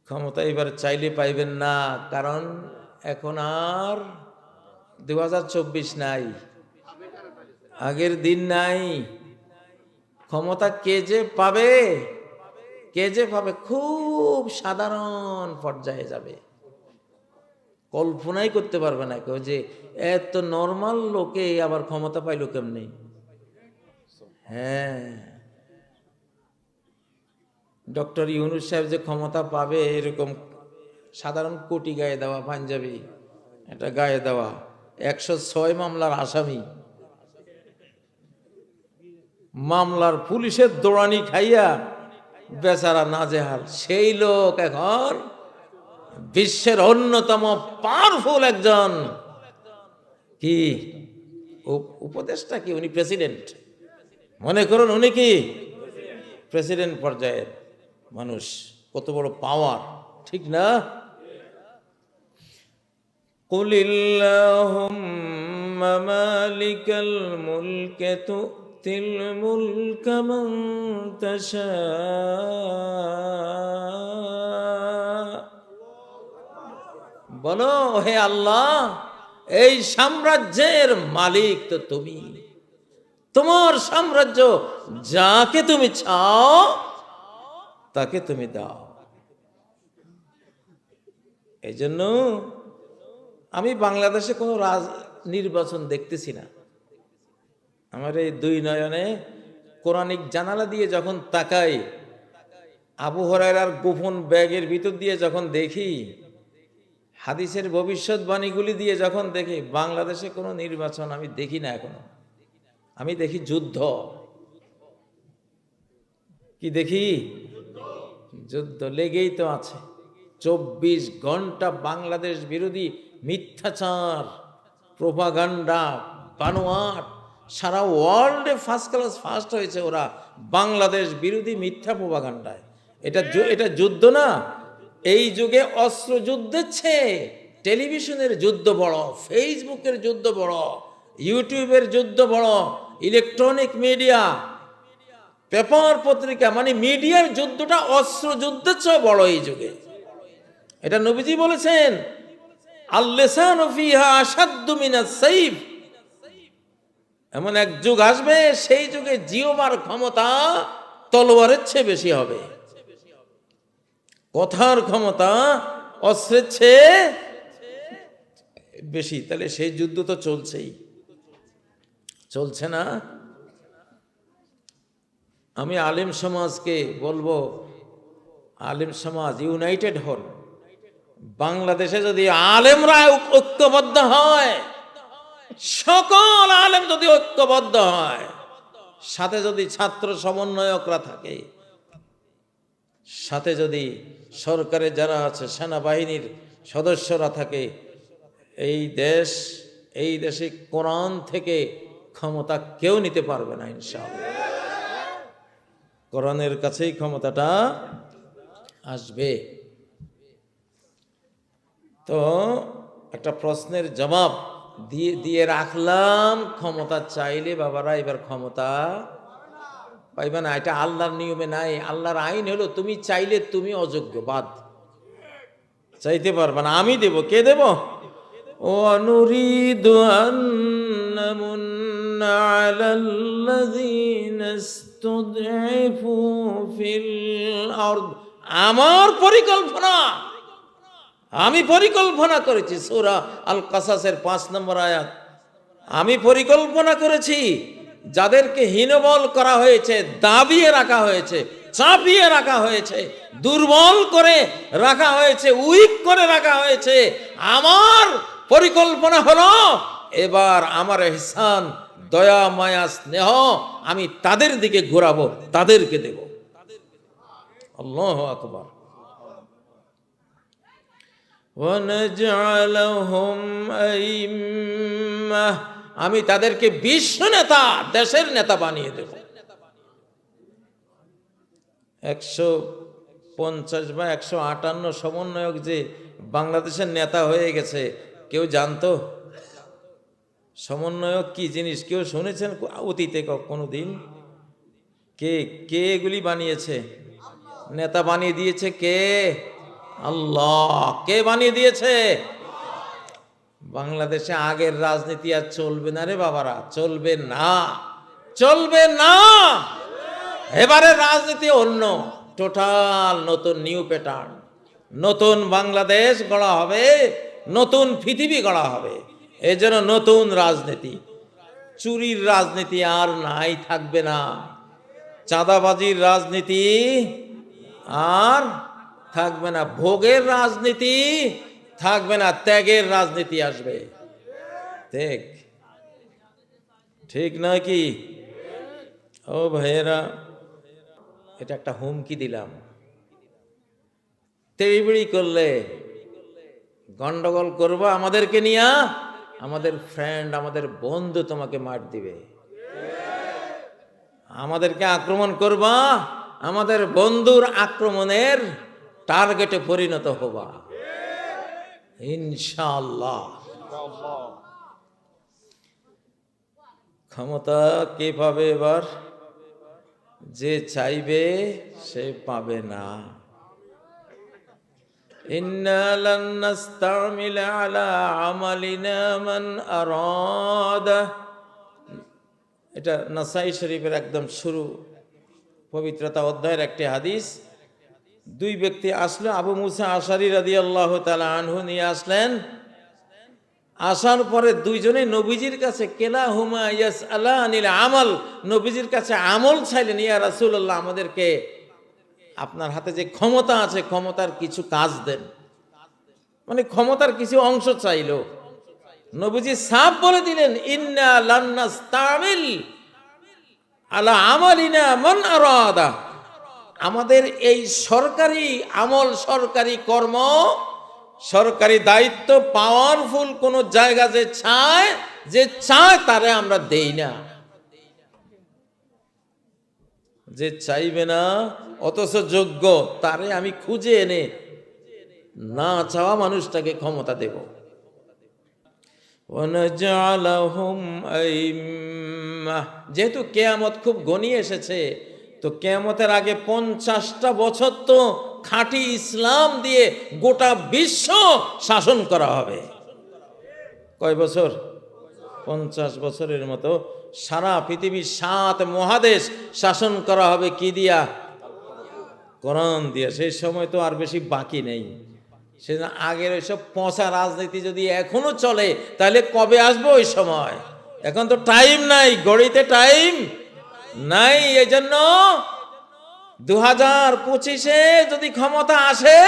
ক্ষমতা এবার চাইলে পাইবেন না, কারণ এখন আর 2024 নাই, আগের দিন নাই। ক্ষমতা কে যে পাবে, খুব সাধারণ পর্যায়ে যাবে, কল্পনাই করতে পারবে না কেউ যে এত নর্মাল লোকে আবার ক্ষমতা পাইলো কেমনি। হ্যাঁ, ডক্টর ইউনূস সাহেব যে ক্ষমতা পাবে, এরকম সাধারণ কোটি গায়ে দেওয়া পাঞ্জাবি এটা গায়ে দেওয়া 106 মামলার আসামি, মামলার পুলিশের দৌড়ানি খাইয়া বেচারা নাজেহাল, সেই লোক এখন বিশ্বের অন্যতম পাওয়ারফুল একজন কি উপদেষ্টা, কি উনি প্রেসিডেন্ট, মনে করুন উনি কি প্রেসিডেন্ট পর্যায়ের মানুষ, কত বড় পাওয়ার, ঠিক না? কুলিল্লাহুম্মা মালিকাল মুলকি তু'তিল মুলকা মান তাশা, বলো হে আল্লাহ, এই সাম্রাজ্যের মালিক তো তুমি, তোমার সাম্রাজ্য যাকে তুমি চাও তাকে তুমি দাও। এই জন্য আমি বাংলাদেশে কোনো নির্বাচন দেখতেছি না। আমার এই দুই নয়নে কোরআনিক জানালা দিয়ে যখন তাকাই, আবু হুরায়রার গোপন ব্যাগের ভিতর দিয়ে যখন দেখি, হাদিসের ভবিষ্যৎবাণীগুলি দিয়ে যখন দেখি, বাংলাদেশে কোনো নির্বাচন আমি দেখি না এখনো। আমি দেখি যুদ্ধ। কি দেখি? যুদ্ধ লেগেই তো আছে। 24 ঘন্টা বাংলাদেশ বিরোধী মিথ্যাচার, প্রোপাগান্ডা, বানোয়াট, সারা ওয়ার্ল্ডে ফার্স্ট হয়েছে ওরা বাংলাদেশ বিরোধী মিথ্যা প্রোপাগান্ডায়। এটা যুদ্ধ না। এই যুগে অস্ত্র যুদ্ধের চেয়ে টেলিভিশনের যুদ্ধ বড়, ফেসবুকের যুদ্ধ বড়, ইউটিউবের যুদ্ধ বড়, ইলেকট্রনিক মিডিয়া, পেপার পত্রিকা, মানে মিডিয়ার যুদ্ধটা অস্ত্র যুদ্ধের চেয়ে বড় এই যুগে। এটা নবীজি বলেছেন, আল-লিসানু ফিহা আশাদ্দু মিনাস সাইফ। এমন এক যুগ আসবে, সেই যুগে জিহ্বার ক্ষমতা তলোয়ারের চেয়ে বেশি হবে, কথার ক্ষমতা অস্ত্রের চেয়ে বেশি। তাহলে সেই যুদ্ধ তো চলছে না? আমি আলেম সমাজকে বলবো, আলেম সমাজ ইউনাইটেড হন। বাংলাদেশে যদি আলেমরা ঐক্যবদ্ধ হয়, সকল আলেম যদি ঐক্যবদ্ধ হয়, সাথে যদি ছাত্র সমন্বয়করা থাকে, সাথে যদি সরকারে যারা আছে, সেনাবাহিনীর সদস্যরা থাকে, এই দেশে কোরআন থেকে ক্ষমতা কেউ নিতে পারবে না ইনশাআল্লাহ। কোরআনের কাছেই ক্ষমতাটা আসবে। তো একটা প্রশ্নের জবাব দিয়ে রাখলাম, ক্ষমতা চাইলে বাবারা এবার ক্ষমতা পাইবে না। এটা আল্লাহর নিয়মে নাই। আল্লাহর আইন হলো, তুমি চাইলে তুমি অযোগ্য, বাদ, চাইতে পারবে না, আমি দেব। কে দেব? وَنُرِيدُ أَن نَّمُنَّ عَلَى الَّذِينَ اسْتُضْعِفُوا فِي الْأَرْضِ। আমার পরিকল্পনা, আমি পরিকল্পনা করেছি। সূরা আল কাসাসের 5 নম্বর আয়াত। আমি পরিকল্পনা করেছি, যাদেরকে হীনবল করা হয়েছে, দাবিয়ে রাখা হয়েছে, চাপিয়ে রাখা হয়েছে, দুর্বল করে রাখা হয়েছে, উইক করে রাখা হয়েছে, আমার পরিকল্পনা হলো এবার আমার ইহসান, দয়া, মায়া, স্নেহ আমি তাদের দিকে ঘোরাবো, তাদেরকে দেব। আল্লাহু আকবার। ওয়ানাজআলহুম আইম্মাহ, আমি তাদেরকে বিশ্ব নেতা, দেশের নেতা বানিয়ে দেব। 150 বা 158 সমন্বয়ক যে বাংলাদেশের নেতা হয়ে গেছে, কেউ জানতো সমন্বয়ক কি জিনিস? কেউ শুনেছেন অতীতে কোনোদিন? কে এগুলি বানিয়েছে, নেতা বানিয়ে দিয়েছে? কে? আল্লাহ। কে বানিয়ে দিয়েছে? বাংলাদেশে আগের রাজনীতি আর চলবে না রে বাবারা, চলবে না, চলবে না। এবারে রাজনীতি অন্য, টোটাল নতুন নিউ প্যাটার্ন, নতুন বাংলাদেশ গড়া হবে, নতুন পৃথিবী গড়া হবে। এই জন্য নতুন রাজনীতি, চুরির রাজনীতি আর নাই, থাকবে না। চাঁদাবাজির রাজনীতি আর থাকবে না, ভোগের রাজনীতি থাকবে না, ত্যাগের রাজনীতি আসবে। ঠিক ঠিক নয় কি? ও ভাইয়েরা, এটা একটা হুমকি দিলাম, তেড়িবিড়ি করলে, গন্ডগোল করবো আমাদেরকে নিয়ে, আমাদের ফ্রেন্ড, আমাদের বন্ধু তোমাকে মার দিবে। আমাদেরকে আক্রমণ করবা, আমাদের বন্ধুর আক্রমণের টার্গেটে পরিণত হবা ইনশাআল্লাহ। ক্ষমতা কে পাবে এবার? যে চাইবে সে পাবে না। ইন্না লান নাস্তামিলা আলা আমালিনা মান আরাদা, এটা নাসাই শরীফের একদম শুরু পবিত্রতা অধ্যায়ের একটি হাদিস। দুই ব্যক্তি আসলো, আবু মুসা আশারী রাদিয়াল্লাহু তাআলা আনহু নিয়ে আসলেন। আসার পরে দুইজনে নবীজির কাছে, কেলাহুমা ইয়াসআলানিল আমাল, নবীজির কাছে আমল চাইলেন। ইয়া রাসূলুল্লাহ, আমাদেরকে আপনার হাতে যে ক্ষমতা আছে, ক্ষমতার কিছু কাজ দেন, মানে ক্ষমতার কিছু অংশ চাইলো। নবীজি সাফ বলে দিলেন, ইন্না লান নাস্তামিল আলা আমালিনা মান আরাদা, আমাদের এই সরকারি আমল, সরকারি কর্ম, সরকারি দায়িত্ব, পাওয়ারফুল কোন জায়গা যে চায় তারে আমরা দেই না। যে চাইবে না অথচ যোগ্য, তারে আমি খুঁজে এনে না চাওয়া মানুষটাকে ক্ষমতা দেব। যেহেতু কেয়ামত খুব ঘনিয়ে এসেছে, তো কেয়ামতের আগে 50টা বছর তো খাঁটি ইসলাম দিয়ে গোটা বিশ্ব শাসন করা হবে। কয় বছর? 50 বছরের মতো সারা পৃথিবীর 7 মহাদেশ শাসন করা হবে। কি দিয়া? কোরআন দিয়া। সেই সময় তো আর বেশি বাকি নেই। সেজন্য আগের ওইসব পচা রাজনীতি যদি এখনো চলে, তাহলে কবে আসবো ওই সময়? এখন তো টাইম নাই, গড়িতে টাইম নাই। এই জন্য 2025-এ যদি ক্ষমতা আসে,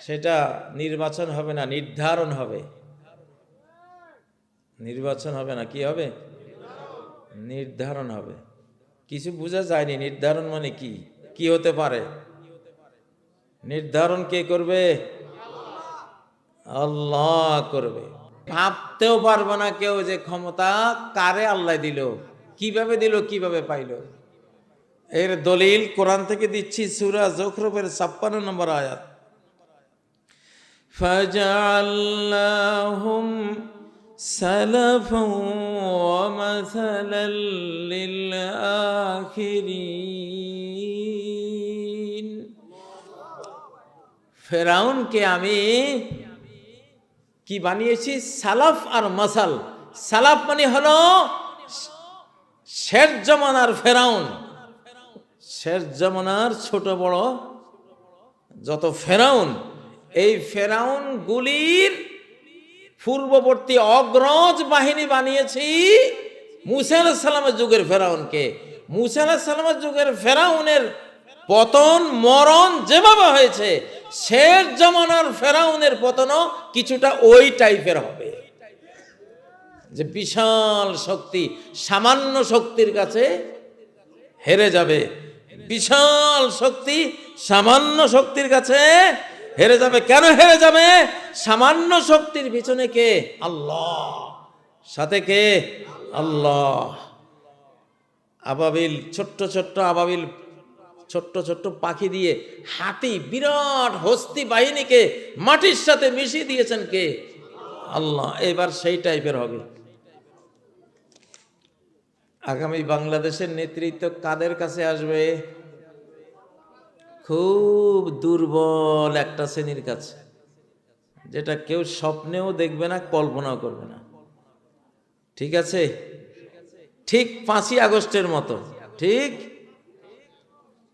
সেটা নির্বাচন হবে না, নির্ধারণ হবে। নির্বাচন হবে না, কি হবে? নির্ধারণ হবে। কিছু বোঝা যায়নি, নির্ধারণ মানে কি, কি হতে পারে? নির্ধারণ কে করবে? আল্লাহ করবে। ভাবতেও পারবে না কেউ যে ক্ষমতা কারে আল্লাহ দিল, কিভাবে দিল, কিভাবে পাইল। এর দলিল কোরআন থেকে দিচ্ছি, সূরা যুখরুফের 56 নম্বর আয়াত। ফাজআলনাহুম সালাফাও ওয়া মাসালাল লিল আখিরিন। ফেরাউনকে আমি কি বানিয়েছি? সালাফ আর মাসাল। সালাফ মানে হলো শেষ জমানার ফেরাউন, শেষ জমানার ছোট বড় যত ফেরাউন, এই ফেরাউন গুলির পূর্ববর্তী অগ্রজ বাহিনী বানিয়েছি মুসা আলাইহিস সালামের যুগের ফেরাউনকে। মুসা আলাইহিস সালামের যুগের ফেরাউনের পতন, মরণ যেভাবে হয়েছে, শেষ জমানার ফেরাউনের পতনও কিছুটা ওই টাইপের হবে। যে বিশাল শক্তি সামান্য শক্তির কাছে হেরে যাবে, বিশাল শক্তি সামান্য শক্তির কাছে হেরে যাবে। কেন হেরে যাবে? সামান্য শক্তির পিছনে কে? আল্লাহ। সাথে কে? আল্লাহ। আবাবিল, ছোট্ট ছোট্ট আবাবিল, ছোট্ট ছোট্ট পাখি দিয়ে হাতি, বিরাট হস্তি বাহিনীকে মাটির সাথে মিশিয়ে দিয়েছেন কে? আল্লাহ। এবার সেই টাইপের হবে। আগামী বাংলাদেশের নেতৃত্ব কাদের কাছে আসবে? খুব দুর্বল একটা শ্রেণীর কাছে, যেটা কেউ স্বপ্নেও দেখবে না, কল্পনাও করবে না। ঠিক আছে? ঠিক 5ই আগস্টের মতো, ঠিক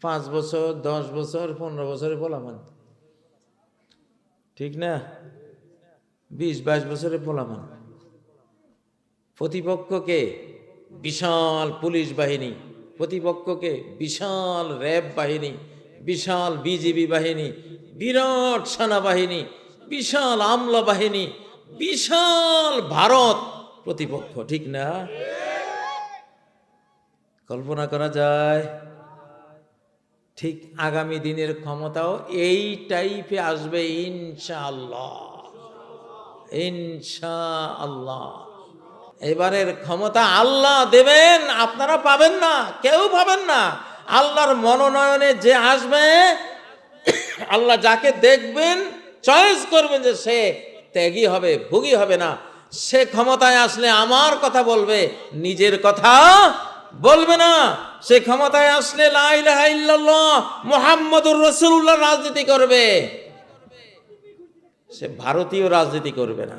5 বছর 10 বছর 15 বছরে পোলামান, ঠিক না? 20-22 বছরে পোলামান, প্রতিপক্ষকে বিশাল পুলিশ বাহিনী, প্রতিপক্ষকে বিশাল র্যাব বাহিনী, বিশাল বিজিবি বাহিনী, বিরাট সেনাবাহিনী, বিশাল আমলা বাহিনী, বিশাল ভারত প্রতিপক্ষ, ঠিক না? কল্পনা করা যায়? ঠিক আগামী দিনের ক্ষমতাও এই টাইপে আসবে ইনশাআল্লাহ, ইনশাআল্লাহ। এবারের ক্ষমতা আল্লাহ দেবেন, আপনারা পাবেন না, কেউ পাবেন না। আল্লাহর মনোনয়নে যে আসবে, আল্লাহ যাকে দেখবেন, চয়েস করবেন যে সে ত্যাগী হবে, ভোগী হবে না, সে ক্ষমতায় আসলে আমার কথা বলবে, নিজের কথা বলবে না। সে ক্ষমতায় আসলে লা ইলাহা ইল্লাল্লাহ মুহাম্মাদুর রাসূলুল্লাহ রাজনীতি করবে, সে ভারতীয় রাজনীতি করবে না।